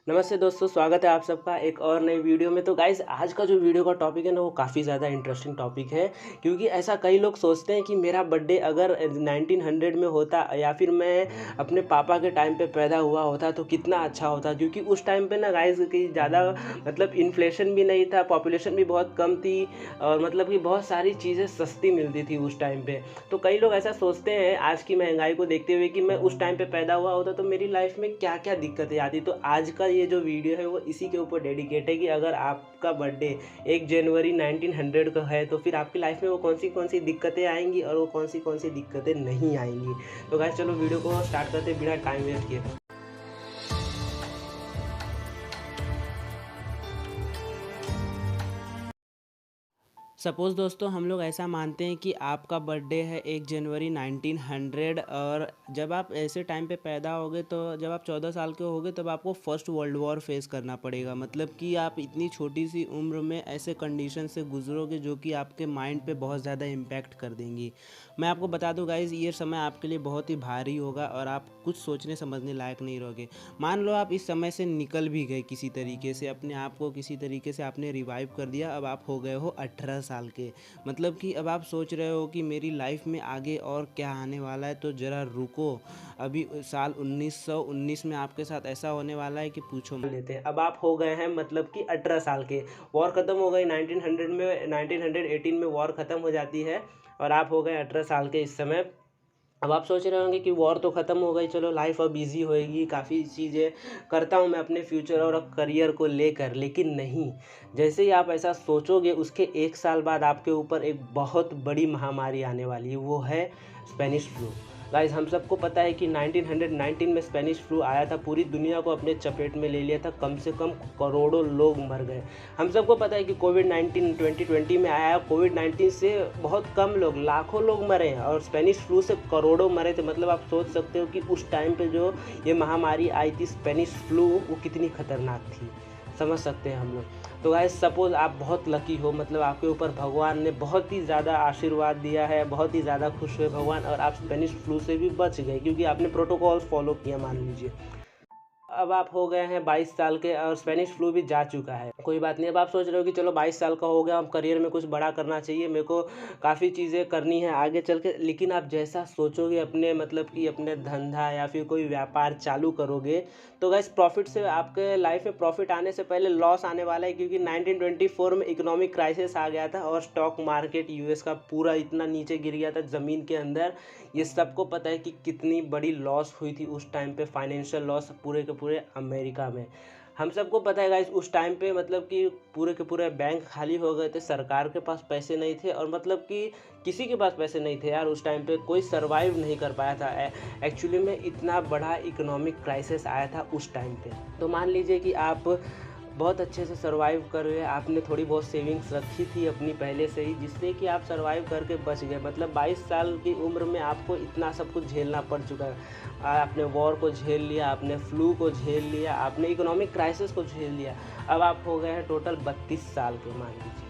नमस्ते दोस्तों, स्वागत है आप सबका एक और नई वीडियो में। तो गाइज़ आज का जो वीडियो का टॉपिक है ना वो काफ़ी ज़्यादा इंटरेस्टिंग टॉपिक है, क्योंकि ऐसा कई लोग सोचते हैं कि मेरा बर्थडे अगर 1900 में होता या फिर मैं अपने पापा के टाइम पे पैदा हुआ होता तो कितना अच्छा होता। क्योंकि उस टाइम पे ना गाइज़ कि ज़्यादा मतलब इन्फ्लेशन भी नहीं था, पॉपुलेशन भी बहुत कम थी और मतलब कि बहुत सारी चीज़ें सस्ती मिलती थी उस टाइम पे। तो कई लोग ऐसा सोचते हैं आज की महंगाई को देखते हुए कि मैं उस टाइम पे पैदा हुआ होता तो मेरी लाइफ में क्या क्या दिक्कतें आती। तो आज का ये जो वीडियो है वो इसी के ऊपर डेडिकेट है कि अगर आपका बर्थडे 1 जनवरी 1900 का है तो फिर आपकी लाइफ में वो कौन सी दिक्कतें आएंगी और वो कौन सी दिक्कतें नहीं आएंगी। तो गाइस चलो वीडियो को स्टार्ट करते बिना टाइम वेस्ट किए। सपोज़ दोस्तों हम लोग ऐसा मानते हैं कि आपका बर्थडे है 1 जनवरी 1900 और जब आप ऐसे टाइम पे पैदा होगे तो जब आप 14 साल के होगे तब आपको फर्स्ट वर्ल्ड वॉर फेस करना पड़ेगा। मतलब कि आप इतनी छोटी सी उम्र में ऐसे कंडीशन से गुजरोगे जो कि आपके माइंड पे बहुत ज़्यादा इम्पैक्ट कर देंगी। मैं आपको बता दूं गाइज़, ये समय आपके लिए बहुत ही भारी होगा और आप कुछ सोचने समझने लायक नहीं रहोगे। मान लो आप इस समय से निकल भी गए किसी तरीके से, अपने आप को किसी तरीके से आपने रिवाइव कर दिया, अब आप हो गए हो 18 साल के। मतलब कि अब आप सोच रहे हो कि मेरी लाइफ में आगे और क्या आने वाला है, तो ज़रा रुको। अभी साल 1919 में आपके साथ ऐसा होने वाला है कि पूछो मत। लेते हैं अब आप हो गए हैं मतलब कि 18 साल के। वॉर ख़त्म हो गई 1900 में, 1918 में वॉर ख़त्म हो जाती है और आप हो गए 18 साल के इस समय। अब आप सोच रहे होंगे कि वॉर तो ख़त्म हो गई, चलो लाइफ अब ईज़ी होएगी, काफ़ी चीज़ें करता हूँ मैं अपने फ्यूचर और करियर को लेकर। लेकिन नहीं, जैसे ही आप ऐसा सोचोगे उसके 1 साल बाद आपके ऊपर एक बहुत बड़ी महामारी आने वाली है, वो है स्पेनिश फ्लू। गाइस हम सबको पता है कि 1919 में स्पेनिश फ्लू आया था, पूरी दुनिया को अपने चपेट में ले लिया था, कम से कम करोड़ों लोग मर गए। हम सबको पता है कि कोविड-19 2020 में आया, कोविड-19 से बहुत कम लोग, लाखों लोग मरे हैं और स्पेनिश फ्लू से करोड़ों मरे थे। मतलब आप सोच सकते हो कि उस टाइम पे जो ये महामारी आई थी स्पेनिश फ्लू, वो कितनी खतरनाक थी, समझ सकते हैं हम लोग। तो गाइस सपोज़ आप बहुत लकी हो, मतलब आपके ऊपर भगवान ने बहुत ही ज़्यादा आशीर्वाद दिया है, बहुत ही ज़्यादा खुश हुए भगवान और आप स्पेनिश फ्लू से भी बच गए क्योंकि आपने प्रोटोकॉल्स फॉलो किया मान लीजिए। अब आप हो गए हैं 22 साल के और स्पेनिश फ्लू भी जा चुका है। कोई बात नहीं, अब आप सोच रहे हो कि चलो 22 साल का हो गया, अब करियर में कुछ बड़ा करना चाहिए, मेरे को काफ़ी चीज़ें करनी है आगे चल के। लेकिन आप जैसा सोचोगे अपने मतलब कि अपने धंधा या फिर कोई व्यापार चालू करोगे तो गाइस प्रॉफिट से आपके लाइफ में प्रॉफिट आने से पहले लॉस आने वाला है। क्योंकि 1924 में इकोनॉमिक क्राइसिस आ गया था और स्टॉक मार्केट यूएस का पूरा इतना नीचे गिर गया था ज़मीन के अंदर। ये सबको पता है कि कितनी बड़ी लॉस हुई थी उस टाइम पे, फाइनेंशियल लॉस पूरे के पूरे अमेरिका में। हम सबको पता है गाइस उस टाइम पे मतलब कि पूरे के पूरे बैंक खाली हो गए थे, सरकार के पास पैसे नहीं थे और मतलब कि किसी के पास पैसे नहीं थे यार। उस टाइम पे कोई सरवाइव नहीं कर पाया था। एक्चुअली में इतना बड़ा इकोनॉमिक क्राइसिस आया था उस टाइम पे। तो मान लीजिए कि आप बहुत अच्छे से सर्वाइव कर गए, आपने थोड़ी बहुत सेविंग्स रखी थी अपनी पहले से ही, जिससे कि आप सर्वाइव करके बच गए। मतलब 22 साल की उम्र में आपको इतना सब कुछ झेलना पड़ चुका है। आपने वॉर को झेल लिया, आपने फ्लू को झेल लिया, आपने इकोनॉमिक क्राइसिस को झेल लिया। अब आप हो गए हैं टोटल 32 साल के मान लीजिए।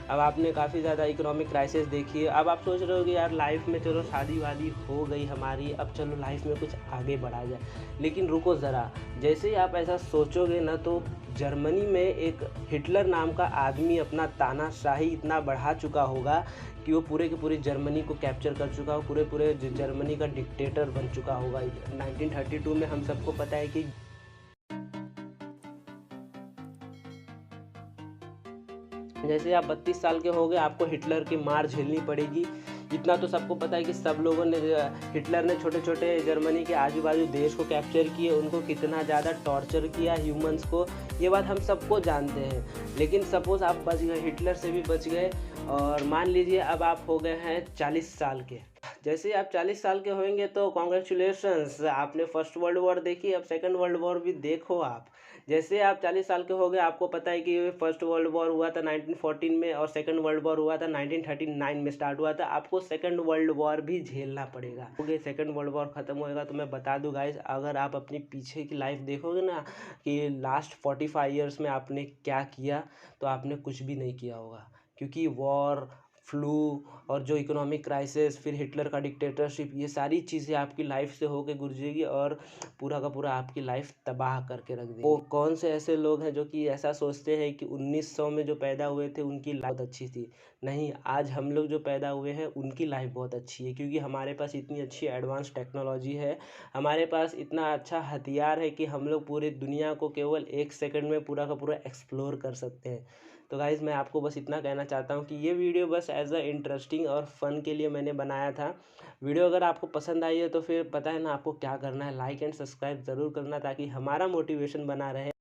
अब आपने काफ़ी ज़्यादा इकोनॉमिक क्राइसिस देखी है। अब आप सोच रहे हो कि यार लाइफ में चलो शादी वादी हो गई हमारी, अब चलो लाइफ में कुछ आगे बढ़ा जाए। लेकिन रुको ज़रा, जैसे ही आप ऐसा सोचोगे ना तो जर्मनी में एक हिटलर नाम का आदमी अपना तानाशाही इतना बढ़ा चुका होगा कि वो पूरे के पूरे जर्मनी को कैप्चर कर चुका हो, पूरे पूरे जर्मनी का डिक्टेटर बन चुका होगा। 1932 में हम सबको पता है कि जैसे आप 32 साल के हो गए आपको हिटलर की मार झेलनी पड़ेगी। इतना तो सबको पता है कि सब लोगों ने हिटलर ने छोटे छोटे जर्मनी के आजू बाजू देश को कैप्चर किए, उनको कितना ज़्यादा टॉर्चर किया ह्यूमंस को, ये बात हम सबको जानते हैं। लेकिन सपोज़ आप बच गए, हिटलर से भी बच गए और मान लीजिए अब आप हो गए हैं 40 साल के। जैसे ही आप 40 साल के होंगे तो कॉन्ग्रेचुलेशंस, आपने फर्स्ट वर्ल्ड वॉर देखी, अब सेकंड वर्ल्ड वॉर भी देखो आप। जैसे आप 40 साल के हो गए, आपको पता है कि फर्स्ट वर्ल्ड वॉर हुआ था 1914 में और सेकंड वर्ल्ड वॉर हुआ था 1939 में स्टार्ट हुआ था। आपको सेकंड वर्ल्ड वॉर भी झेलना पड़ेगा। ओके, सेकंड वर्ल्ड वॉर ख़त्म होएगा तो मैं बता दूं गाइस, अगर आप अपनी पीछे की लाइफ देखोगे ना कि लास्ट 45 ईयर्स में आपने क्या किया, तो आपने कुछ भी नहीं किया होगा। क्योंकि वॉर, फ्लू और जो इकोनॉमिक क्राइसिस, फिर हिटलर का डिक्टेटरशिप, ये सारी चीज़ें आपकी लाइफ से होके गुजरेगी और पूरा का पूरा आपकी लाइफ तबाह करके रख देगी। वो कौन से ऐसे लोग हैं जो कि ऐसा सोचते हैं कि 1900 में जो पैदा हुए थे उनकी लाइफ बहुत अच्छी थी। नहीं, आज हम लोग जो पैदा हुए हैं उनकी लाइफ बहुत अच्छी है, क्योंकि हमारे पास इतनी अच्छी एडवांस टेक्नोलॉजी है, हमारे पास इतना अच्छा हथियार है कि हम लोग पूरी दुनिया को केवल 1 सेकंड में पूरा का पूरा एक्सप्लोर कर सकते हैं। तो गाइज़, मैं आपको बस इतना कहना चाहता हूँ कि ये वीडियो बस एज अ इंटरेस्टिंग और फन के लिए मैंने बनाया था। वीडियो अगर आपको पसंद आई है तो फिर पता है ना आपको क्या करना है, लाइक एंड सब्सक्राइब ज़रूर करना, ताकि हमारा मोटिवेशन बना रहे।